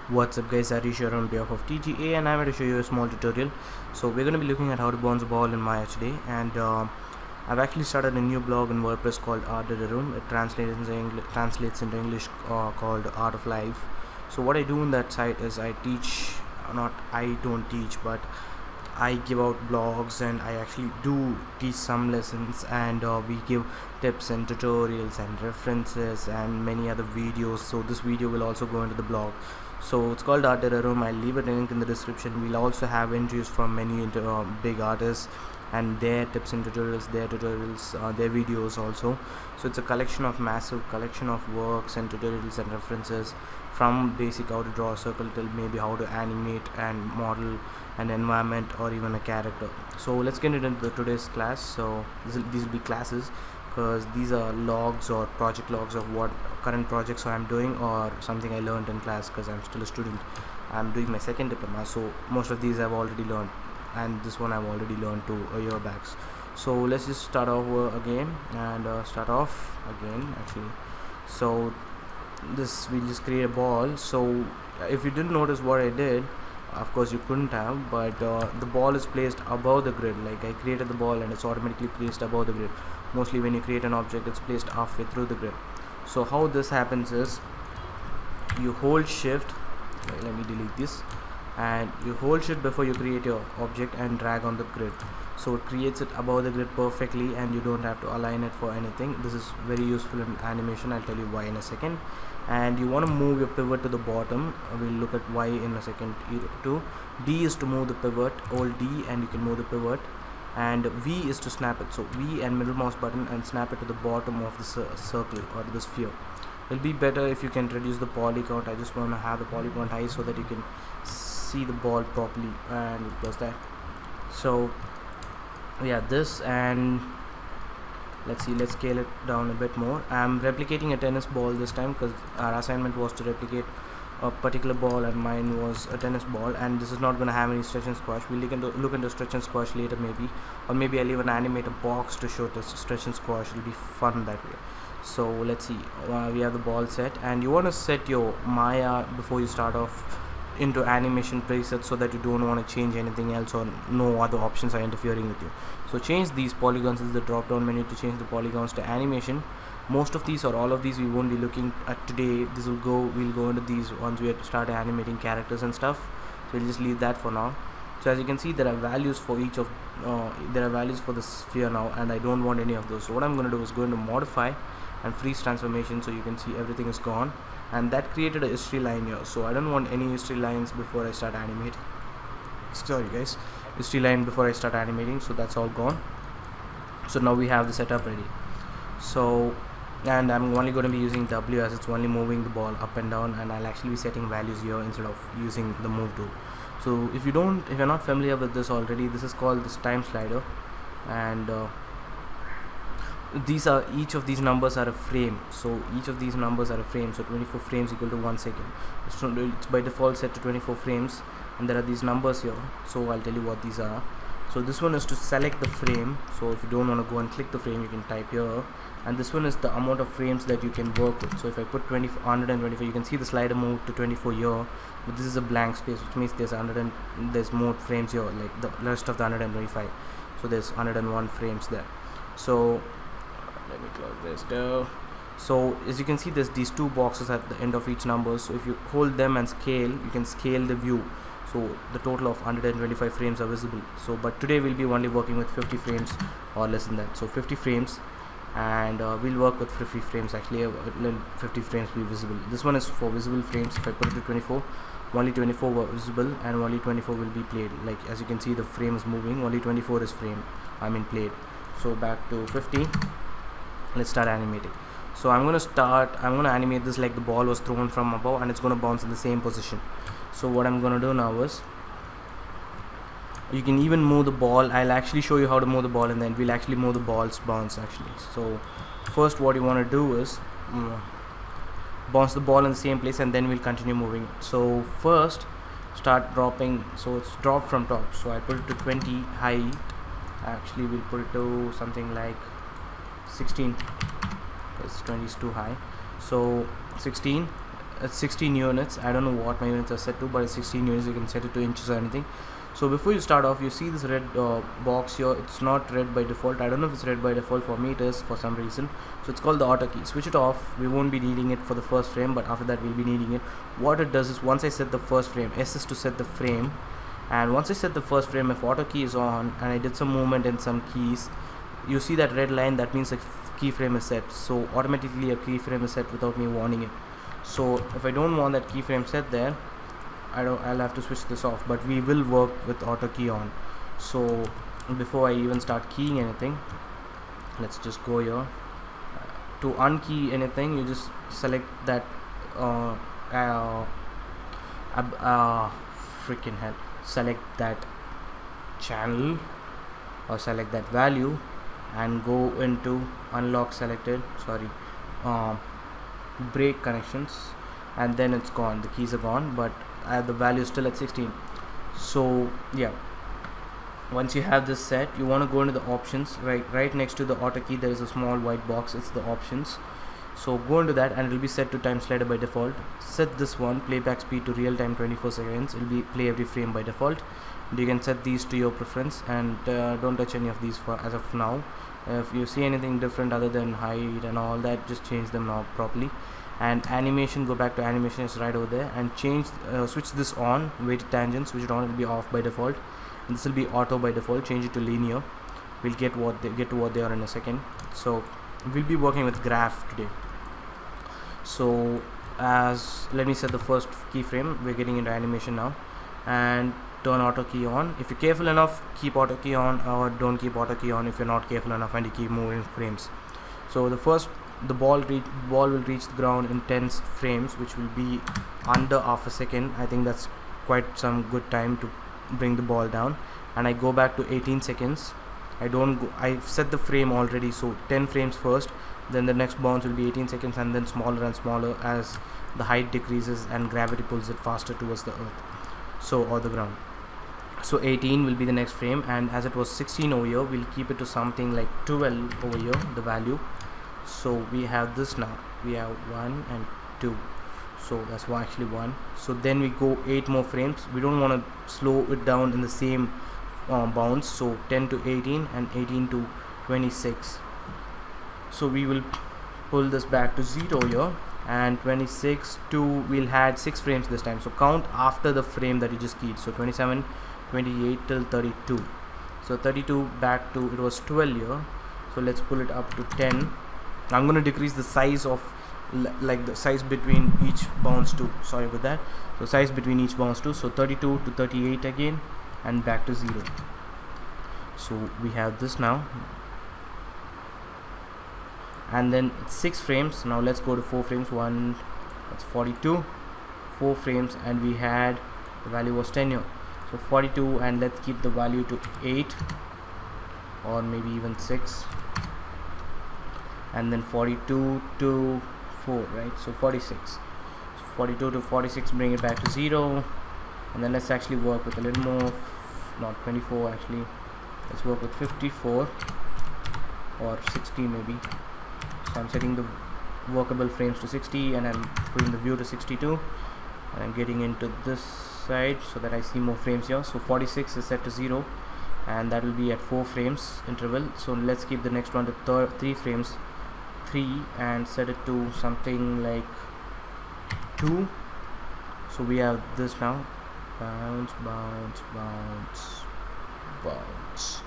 What's up guys, Arish here on behalf of TGA, and I'm going to show you a small tutorial. So we're going to be looking at how to bounce a ball in Maya today, and I've actually started a new blog in WordPress called Art of the Room. It translates into English called Art of Life. So what I do in that site is I don't teach, but I give out blogs, and I actually do teach some lessons, and we give tips and tutorials and references and many other videos. So this video will also go into the blog. So it's called Art Room. I'll leave a link in the description. We'll also have interviews from many big artists and their tips and tutorials, their videos also. So it's a massive collection of works and tutorials and references, from basic how to draw a circle till maybe how to animate and model an environment or even a character. So let's get into today's class. So these will be classes, because these are logs or project logs of what current projects I'm doing or something I learned in class, because I'm still a student. I'm doing my second diploma, so most of these I've already learned, and this one I've already learned a year back. So let's just start off again and start off again actually. So we'll just create a ball. So if you didn't notice what I did, of course you couldn't have, but the ball is placed above the grid. Like, I created the ball and it's automatically placed above the grid. Mostly when you create an object, it's placed halfway through the grid. So how this happens is, you hold shift, let me delete this, and you hold shift before you create your object and drag on the grid. So it creates it above the grid perfectly, and you don't have to align it for anything. This is very useful in animation. I'll tell you why in a second. And you want to move your pivot to the bottom. We'll look at why in a second too. D is to move the pivot, hold D and you can move the pivot, and V is to snap it. So V and middle mouse button and snap it to the bottom of the circle or the sphere. It'll be better if you can reduce the poly count. I just want to have the poly count high so that you can see the ball properly, and it does that. So yeah, this, and let's scale it down a bit more. I'm replicating a tennis ball this time, because our assignment was to replicate a particular ball and mine was a tennis ball, and this is not going to have any stretch and squash. We'll look into stretch and squash later maybe, or maybe I'll even animate a box to show this stretch and squash. It'll be fun that way. So let's see, we have the ball set, and you want to set your Maya before you start off into animation presets, so that you don't want to change anything else or no other options are interfering with you. So change these polygons. This is the drop down menu to change the polygons to animation. Most of these or all of these we won't be looking at today. We'll go into these once we start animating characters and stuff. So we'll just leave that for now. So as you can see, there are values for each of there are values for the sphere now, and I don't want any of those. So what I'm going to do is go into modify and freeze transformation, so you can see everything is gone, and that created a history line here. So I don't want any history lines before I start animating. Sorry guys, history line before I start animating. So that's all gone. So now we have the setup ready. So, and I'm only going to be using W, as it's only moving the ball up and down, and I'll actually be setting values here instead of using the move tool. So if you're not familiar with this already, this is called this time slider, and each of these numbers are a frame. So each of these numbers are a frame. So 24 frames equal to 1 second. It's by default set to 24 frames, and there are these numbers here. So I'll tell you what these are. So this one is to select the frame. So if you don't want to go and click the frame, you can type here, and this one is the amount of frames that you can work with. So if I put 124, you can see the slider move to 24 here, but this is a blank space, which means there's more frames here, like the rest of the 125. So there's 101 frames there. So let me close this down. So as you can see, there's these two boxes at the end of each number. So if you hold them and scale, you can scale the view. So the total of 125 frames are visible. So but today we'll be only working with 50 frames or less than that. So 50 frames, and we'll work with 50 frames actually. 50 frames will be visible. This one is for visible frames. If I put it to 24, only 24 were visible, and only 24 will be played. Like, as you can see, the frame is moving, only 24 is played. So back to 50. Let's start animating. So I'm going to animate this like the ball was thrown from above, and it's going to bounce in the same position. So what I'm going to do now is, you can even move the ball. I'll actually show you how to move the ball, and then we'll actually move the ball's bounce actually. So first what you want to do is bounce the ball in the same place, and then we'll continue moving it. So first start dropping. So it's drop from top. So I put it to 20 height. Actually we'll put it to something like 16, because 20 is too high. So 16, it's 16 units. I don't know what my units are set to, but it's 16 units. You can set it to inches or anything. So before you start off, you see this red box here. It's not red by default. I don't know if it's red by default. For me it is, for some reason. So it's called the auto key. Switch it off. We won't be needing it for the first frame, but after that we'll be needing it. What it does is, once I set the first frame, S is to set the frame, and once I set the first frame, if auto key is on and I did some movement in some keys, you see that red line, that means a keyframe is set. So automatically a keyframe is set without me warning it. So if I don't want that keyframe set there, I'll have to switch this off, but we will work with auto key on. So before I even start keying anything, let's just go here. To unkey anything, you just select that freaking hell, select that channel or select that value and go into unlock selected, break connections, and then it's gone. The keys are gone, but the value is still at 16. So yeah, once you have this set, you want to go into the options. Right next to the auto key there is a small white box. It's the options. So go into that and it will be set to time slider by default. Set this one, playback speed to real time 24 seconds. It will be play every frame by default. You can set these to your preference, and don't touch any of these for as of now. If you see anything different other than height and all that, just change them now properly. And animation, go back to animation, is right over there, and change switch this on, weighted tangent, switch it on. It will be off by default, and this will be auto by default. Change it to linear. We'll get to what they are in a second. So we'll be working with graph today. So let me set the first keyframe. We're getting into animation now, and turn auto key on. If you're careful enough, keep auto key on, or don't keep auto key on if you're not careful enough and you keep moving frames. So the ball will reach the ground in 10 frames, which will be under half a second. I think that's quite some good time to bring the ball down. And I go back to 18 seconds. I've set the frame already, so 10 frames first, then the next bounce will be 18 seconds, and then smaller and smaller as the height decreases and gravity pulls it faster towards the earth, or the ground. So 18 will be the next frame, and as it was 16 over here, we'll keep it to something like 12 over here, the value. So we have this now. We have 1 and 2. So that's actually 1. So then we go 8 more frames. We don't want to slow it down in the same bounce. So 10 to 18 and 18 to 26. So we will pull this back to 0 here, and 26 to, we'll add 6 frames this time. So count after the frame that you just keyed. So 27, 28 till 32. So 32 back to, it was 12 here. So let's pull it up to 10. I'm going to decrease the size of the size between each bounce too. Sorry about that. So size between each bounce too. So 32 to 38 again, and back to 0. So we have this now, and then it's 6 frames. Now let's go to 4 frames. That's 42. 4 frames, and we had, the value was 10 here. So 42, and let's keep the value to 8 or maybe even 6, and then 42 to 4, right? So 46. So 42 to 46, bring it back to 0, and then let's actually work with a little more, not 24 actually. Let's work with 54 or 60 maybe. So I'm setting the workable frames to 60, and I'm putting the view to 62, and I'm getting into this side so that I see more frames here. So 46 is set to 0, and that will be at 4 frames interval. So let's keep the next one to 3 frames, 3, and set it to something like 2. So we have this now, bounce, bounce, bounce, bounce.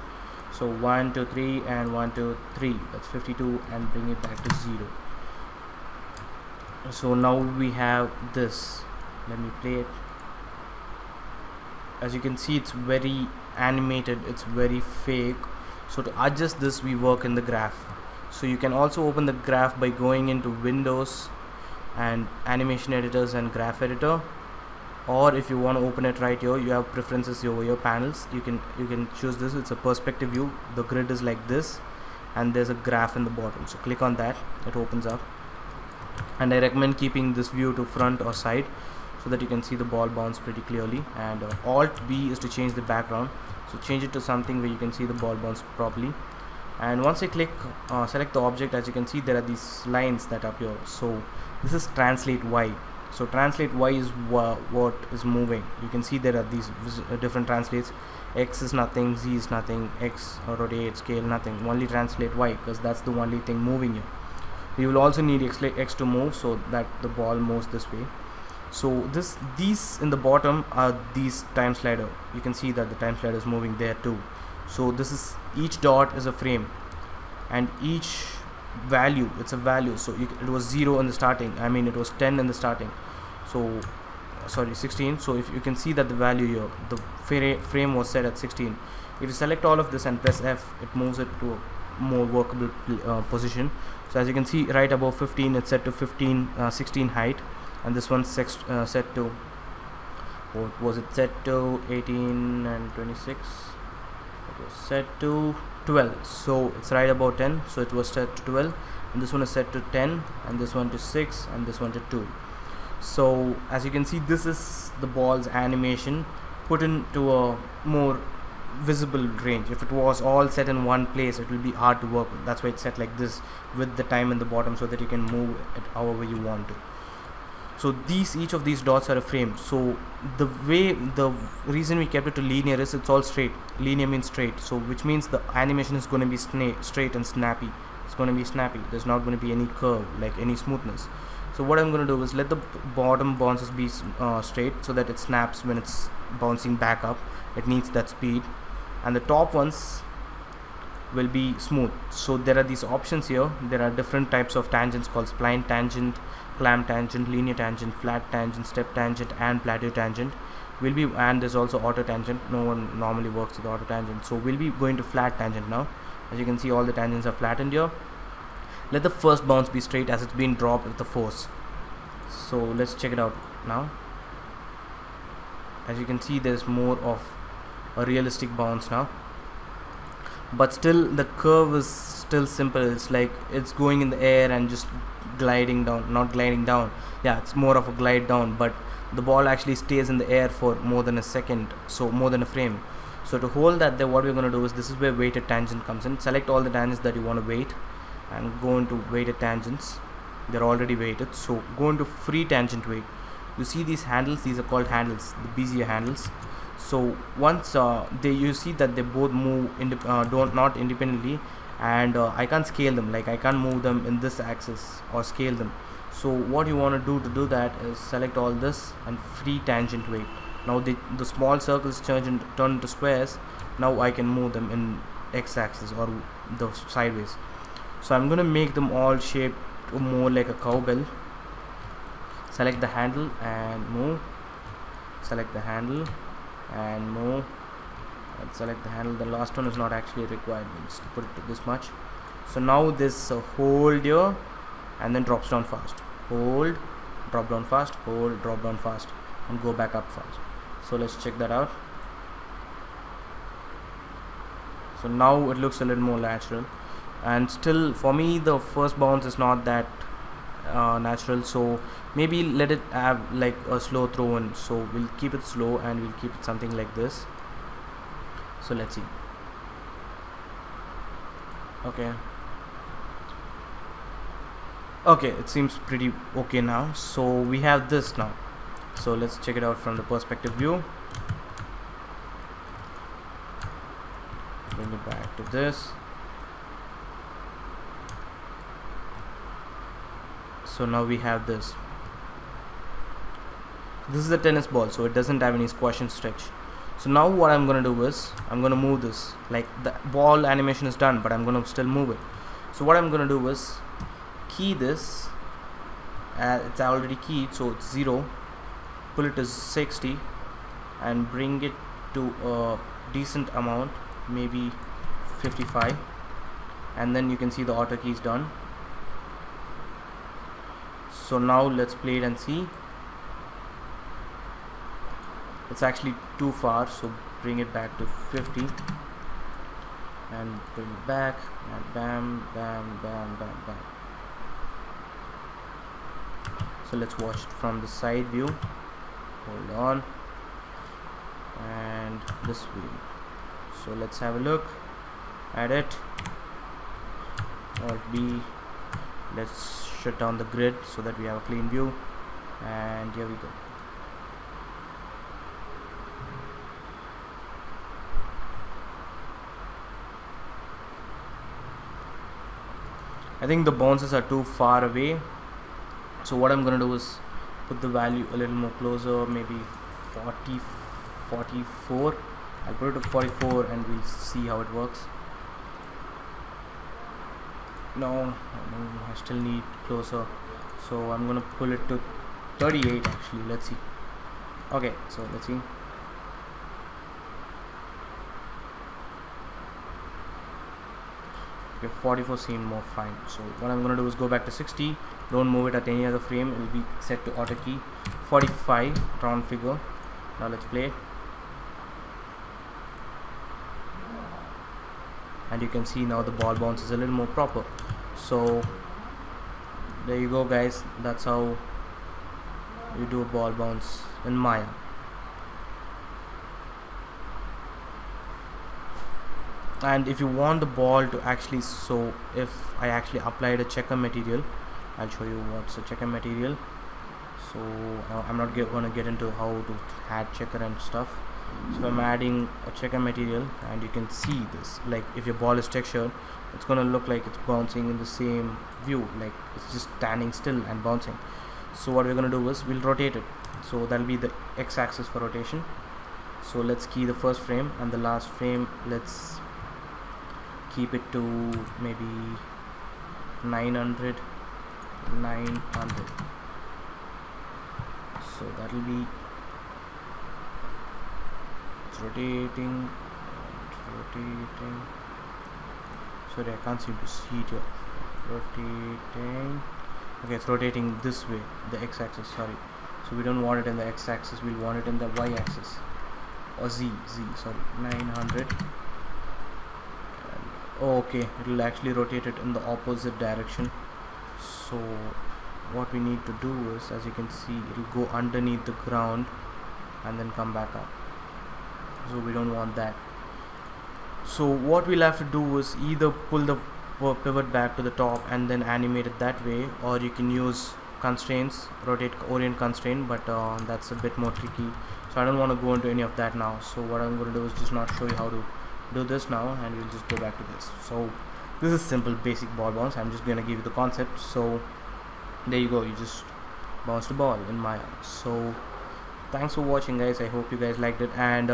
So 1 2 3 and 1 2 3, that's 52, and bring it back to 0. So now we have this. Let me play it. As you can see, it's very animated, it's very fake. So to adjust this, we work in the graph. So you can also open the graph by going into Windows and Animation Editors and Graph Editor, or if you want to open it right here, you have preferences over your panels. You can choose this. It's a perspective view. The grid is like this, and there's a graph in the bottom. So click on that, it opens up, and I recommend keeping this view to front or side so that you can see the ball bounce pretty clearly. And Alt B is to change the background. So change it to something where you can see the ball bounce properly. And once I click select the object, as you can see there are these lines that appear. So this is translate Y. So translate y is what is moving. You can see there are these different translates. X is nothing, z is nothing, x rotate, scale, nothing. Only translate y, because that's the only thing moving here. You will also need x to move, so that the ball moves this way. So these in the bottom are these time slider. You can see that the time slider is moving there too. So this is, each dot is a frame, and each value, it's a value. So it was 0 in the starting, I mean it was 10 in the starting, so sorry 16. So if you can see that the value here, the frame was set at 16. If you select all of this and press F, it moves it to a more workable position. So as you can see, right above 15, it's set to 16 height, and this one's set to, what was it, set to 18 and 26, it was set to 12. So it's right about 10, so it was set to 12, and this one is set to 10, and this one to 6, and this one to 2. So as you can see, this is the ball's animation put into a more visible range. If it was all set in one place, it will be hard to work with. That's why it's set like this, with the time in the bottom, so that you can move it however you want to. So each of these dots are a frame. So the reason we kept it to linear is it's all straight. Linear means straight, so which means the animation is going to be straight and snappy. It's going to be snappy. There's not going to be any curve, like any smoothness. So what I'm going to do is let the bottom bounces be straight, so that it snaps when it's bouncing back up. It needs that speed, and the top ones will be smooth. So there are these options here. There are different types of tangents called spline tangent, clamp tangent, linear tangent, flat tangent, step tangent, and plateau tangent. And there's also auto tangent. No one normally works with auto tangent, so we'll be going to flat tangent now. As you can see, all the tangents are flattened here. Let the first bounce be straight, as it's been dropped with the force. So let's check it out now. As you can see, there's more of a realistic bounce now, but still the curve is still simple. It's like it's going in the air and just gliding down, not gliding down, yeah, it's more of a glide down, but the ball actually stays in the air for more than a second, so more than a frame. So to hold that there, what we're going to do is, this is where weighted tangent comes in. Select all the tangents that you want to weight and go into weighted tangents. They're already weighted, so go into free tangent weight. You see these handles, these are called handles, the Bezier handles. So once you see that they both move not independently, and I can't scale them, like I can't move them in this axis or scale them. So what you want to do that is select all this and free tangent weight. Now the small circles turn into squares. Now I can move them in x-axis or the sideways. So I'm going to make them all shaped more like a cowbell. Select the handle and move, select the handle and move, and select the handle. The last one is not actually required, we'll just put it to this much. So now this hold here and then drops down fast, hold, drop down fast, hold, drop down fast, and go back up fast. So let's check that out. So now it looks a little more natural, and still for me the first bounce is not that natural, so maybe let it have like a slow throw in. So we'll keep it slow and we'll keep it something like this. So let's see. Okay, it seems pretty okay now. So we have this now, so let's check it out from the perspective view. Bring it back to this. So now we have this. This is a tennis ball, so it doesn't have any squash and stretch. So now what I'm gonna do is, I'm gonna move this, like the ball animation is done, but I'm gonna still move it. So what I'm gonna do is key this, it's already keyed, so it's 0, pull it to 60 and bring it to a decent amount, maybe 55, and then you can see the auto key is done. So now let's play it and see. It's actually too far, so bring it back to 50 and bring it back, and bam, bam, bam, bam, bam. So let's watch it from the side view. Hold on, and this view. So let's have a look at it. Alt B. Let's shut down the grid so that we have a clean view, and here we go. I think the bounces are too far away, so what I'm gonna do is put the value a little more closer, maybe 40, 44. I'll put it to 44 and we'll see how it works. No, I still need closer, so I'm gonna pull it to 38 actually. Let's see. Okay, so let's see. Okay, 44 seem more fine. So what I'm gonna do is go back to 60. Don't move it at any other frame. It will be set to auto key. 45 round figure. Now let's play it. And you can see now the ball bounce is a little more proper. So there you go, guys. That's how you do a ball bounce in Maya. And if you want the ball to actually, so if I actually applied a checker material, I'll show you what's a checker material. So I'm not gonna get into how to add checker and stuff. So I'm adding a checker material, and you can see this, like if your ball is textured, it's gonna look like it's bouncing in the same view, like it's just standing still and bouncing. So what we're gonna do is we'll rotate it, so that'll be the x-axis for rotation. So let's key the first frame, and the last frame let's keep it to maybe 900. So that'll be, it's rotating. Sorry, I can't seem to see it here. Rotating. Okay, it's rotating this way, the x-axis, sorry. So we don't want it in the x-axis, we'll want it in the y-axis, or z, sorry, 900. Okay, it will actually rotate it in the opposite direction. So what we need to do is, as you can see, it will go underneath the ground and then come back up. So we don't want that. So what we'll have to do is either pull the pivot back to the top and then animate it that way, or you can use constraints, rotate orient constraint, but that's a bit more tricky, so I don't want to go into any of that now. So what I'm going to do is just not show you how to do this now, and we'll just go back to this. So this is simple basic ball bounce. I'm just going to give you the concept. So there you go, you just bounce the ball in Maya. So thanks for watching, guys. I hope you guys liked it. And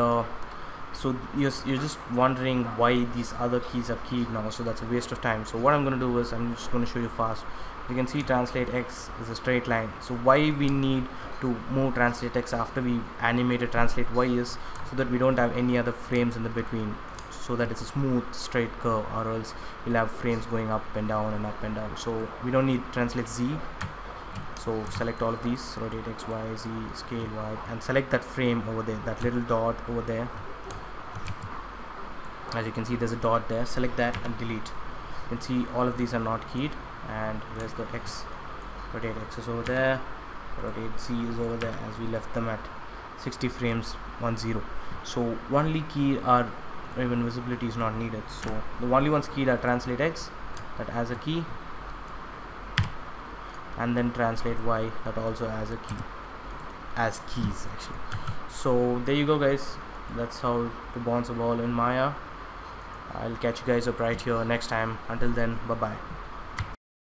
so you're just wondering why these other keys are keyed now, so that's a waste of time. So what I'm going to do is I'm just going to show you fast. You can see translate X is a straight line. So why we need to move translate X after we animated translate Y is so that we don't have any other frames in the between, so that it's a smooth straight curve, or else we'll have frames going up and down and up and down. So we don't need translate Z. So select all of these, rotate X, Y, Z, scale Y, and select that frame over there, that little dot over there. As you can see, there's a dot there. Select that and delete. You can see all of these are not keyed, and where's the X? Rotate X is over there, rotate Z is over there, as we left them at 60 frames 10. So only key are, even visibility is not needed. So the only ones keyed are translate X, that has a key, and then translate Y, that also has a key, as keys actually. So there you go, guys. That's how to bounce a ball in Maya. I'll catch you guys up right here next time. Until then, bye bye.